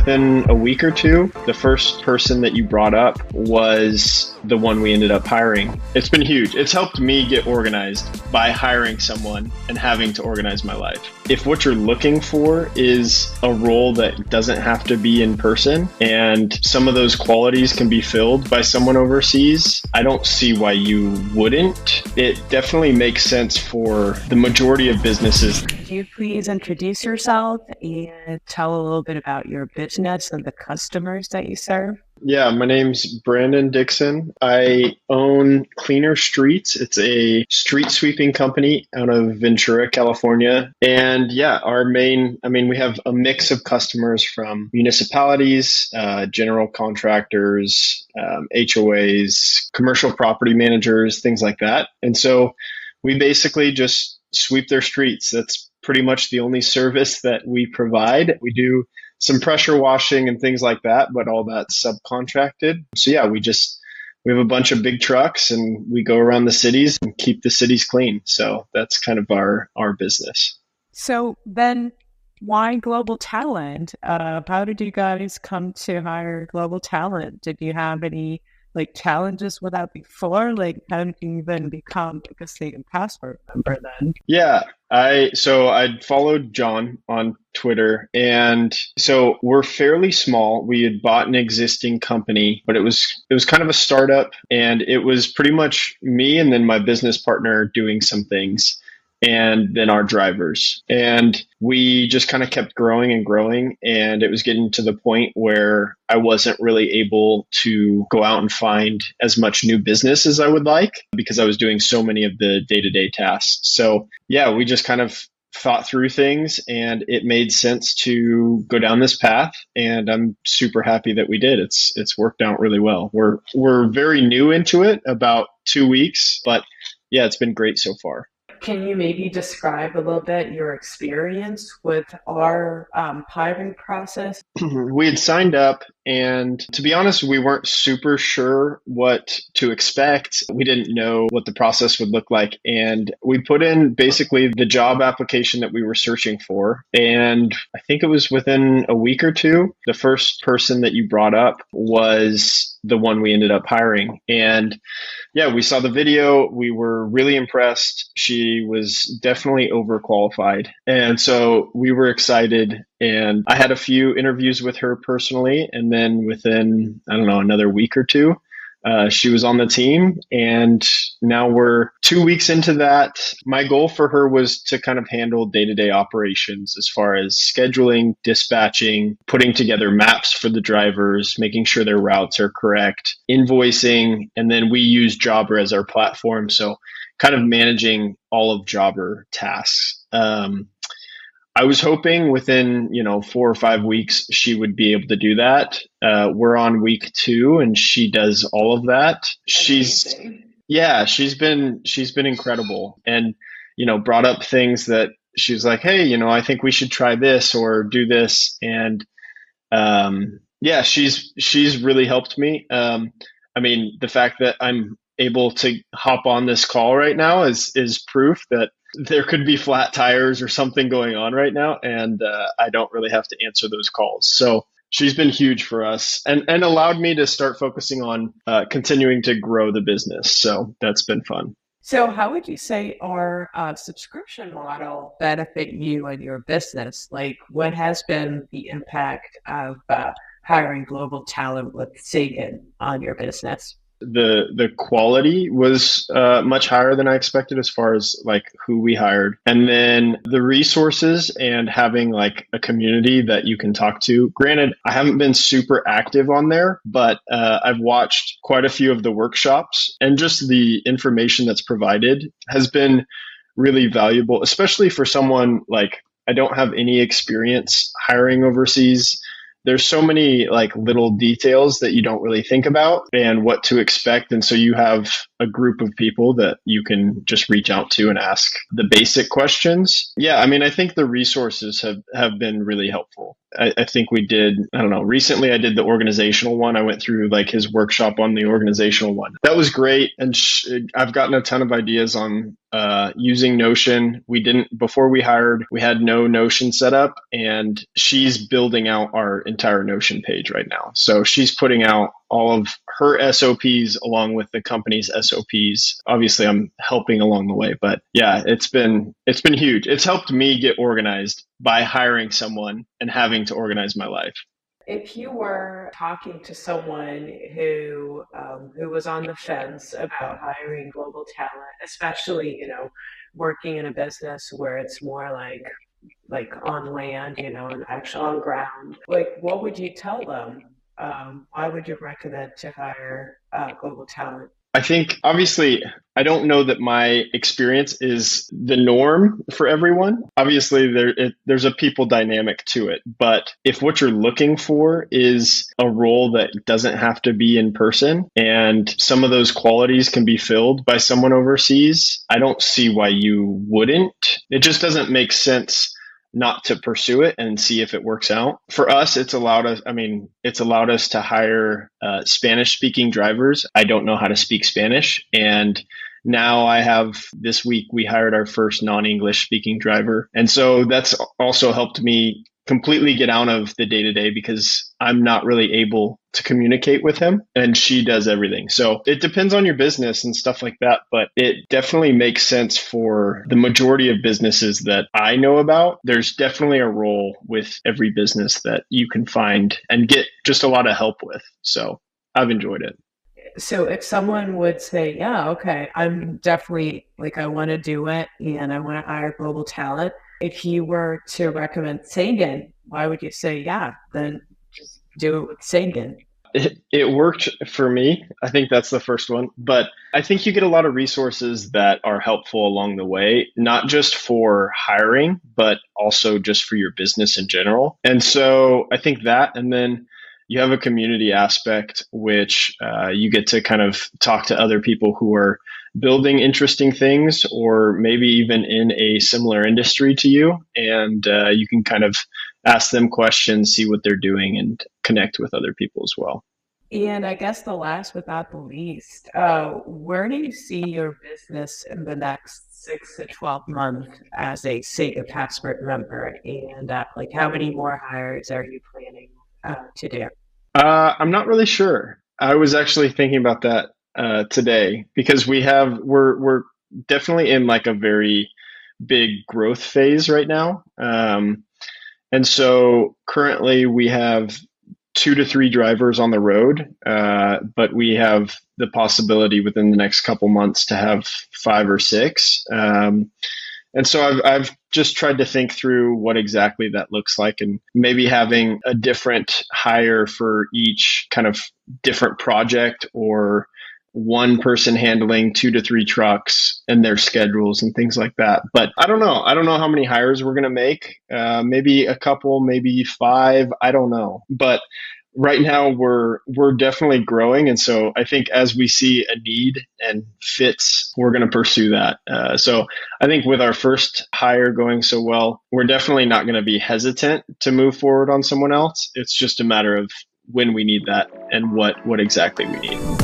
within a week or two, the first person that you brought up was the one we ended up hiring. It's been huge. It's helped me get organized by hiring someone and having to organize my life. If what you're looking for is a role that doesn't have to be in person and some of those qualities can be filled by someone overseas, I don't see why you wouldn't. It definitely makes sense for the majority of businesses. Could you please introduce yourself and tell a little bit about your business and the customers that you serve? Yeah, my name's Brandon Dixon. I own Cleaner Streets. It's a street sweeping company out of Ventura, California. And yeah, we have a mix of customers from municipalities, general contractors, HOAs, commercial property managers, things like that. And so we basically just sweep their streets. That's pretty much the only service that we provide. We do some pressure washing and things like that, but all that's subcontracted. So yeah, we have a bunch of big trucks and we go around the cities and keep the cities clean. So that's kind of our business. So then why global talent? How did you guys come to hire global talent? Did you have any challenges with that before? How did you even become a state and passport member then? Yeah, I followed John on Twitter, and so we're fairly small. We had bought an existing company, but it was kind of a startup, and it was pretty much me and then my business partner doing some things, and then our drivers. And we just kind of kept growing and growing. And it was getting to the point where I wasn't really able to go out and find as much new business as I would like because I was doing so many of the day-to-day tasks. So yeah, we just kind of thought through things and it made sense to go down this path. And I'm super happy that we did. It's worked out really well. We're very new into it, about 2 weeks, but yeah, it's been great so far. Can you maybe describe a little bit your experience with our hiring process? We had signed up, and to be honest, we weren't super sure what to expect. We didn't know what the process would look like. And we put in basically the job application that we were searching for. And I think it was within a week or two, the first person that you brought up was the one we ended up hiring. And yeah, we saw the video. We were really impressed. She was definitely overqualified. And so we were excited. And I had a few interviews with her personally. And then within, another week or two, she was on the team. And now we're 2 weeks into that. My goal for her was to kind of handle day-to-day operations as far as scheduling, dispatching, putting together maps for the drivers, making sure their routes are correct, invoicing, and then we use Jobber as our platform. So kind of managing all of Jobber tasks. I was hoping within, 4 or 5 weeks, she would be able to do that. We're on week 2 and she does all of that. She's been incredible and, brought up things that she's like, hey, I think we should try this or do this. And, she's really helped me. The fact that I'm able to hop on this call right now is proof that there could be flat tires or something going on right now. And I don't really have to answer those calls. So she's been huge for us and allowed me to start focusing on continuing to grow the business. So that's been fun. So how would you say our subscription model benefit you and your business? What has been the impact of hiring global talent with Sagan on your business? The quality was much higher than I expected as far as who we hired. And then the resources and having a community that you can talk to. Granted, I haven't been super active on there, but I've watched quite a few of the workshops and just the information that's provided has been really valuable, especially for someone I don't have any experience hiring overseas. There's so many little details that you don't really think about and what to expect. And so you have a group of people that you can just reach out to and ask the basic questions. Yeah, I mean, I think the resources have been really helpful. I think we did, I don't know, recently I did the organizational one. I went through like his workshop on the organizational one. That was great. And I've gotten a ton of ideas on using Notion. We didn't, before we hired, we had no Notion set up, and she's building out our entire Notion page right now. So she's putting out all of her SOPs along with the company's SOPs. Obviously, I'm helping along the way, but yeah, it's been huge. It's helped me get organized by hiring someone and having to organize my life. If you were talking to someone who was on the fence about hiring global talent, especially, working in a business where it's more like on land, and actual on ground, like what would you tell them? Why would you recommend to hire global talent? I think obviously I don't know that my experience is the norm for everyone. Obviously there's a people dynamic to it, but if what you're looking for is a role that doesn't have to be in person and some of those qualities can be filled by someone overseas, I don't see why you wouldn't. It just doesn't make sense not to pursue it and see if it works out. For us, it's allowed us to hire Spanish speaking drivers. I don't know how to speak Spanish. And now this week, we hired our first non-English speaking driver. And so that's also helped me completely get out of the day to day because I'm not really able to communicate with him and she does everything. So it depends on your business and stuff like that, but it definitely makes sense for the majority of businesses that I know about. There's definitely a role with every business that you can find and get just a lot of help with. So I've enjoyed it. So if someone would say, yeah, okay, I'm definitely like, I want to do it and I want to hire global talent. If you were to recommend Sagan, why would you say, yeah, then just do it with Sagan? It worked for me. I think that's the first one. But I think you get a lot of resources that are helpful along the way, not just for hiring, but also just for your business in general. And so I think that, and then you have a community aspect, which you get to kind of talk to other people who are building interesting things or maybe even in a similar industry to you. And you can kind of ask them questions, see what they're doing, and connect with other people as well. And I guess the last but not the least, where do you see your business in the next 6 to 12 months as a Sega Passport member? And like, how many more hires are you planning to do? I'm not really sure. I was actually thinking about that today because we're definitely in like a very big growth phase right now. And so currently we have 2 to 3 drivers on the road, but we have the possibility within the next couple months to have 5 or 6. And so I've just tried to think through what exactly that looks like and maybe having a different hire for each kind of different project or one person handling 2 to 3 trucks and their schedules and things like that. But I don't know. I don't know how many hires we're going to make. Maybe a couple, maybe 5. I don't know. But right now we're definitely growing, and so I think as we see a need and fits, we're going to pursue that. So I think with our first hire going so well, we're definitely not going to be hesitant to move forward on someone else. It's just a matter of when we need that and what exactly we need.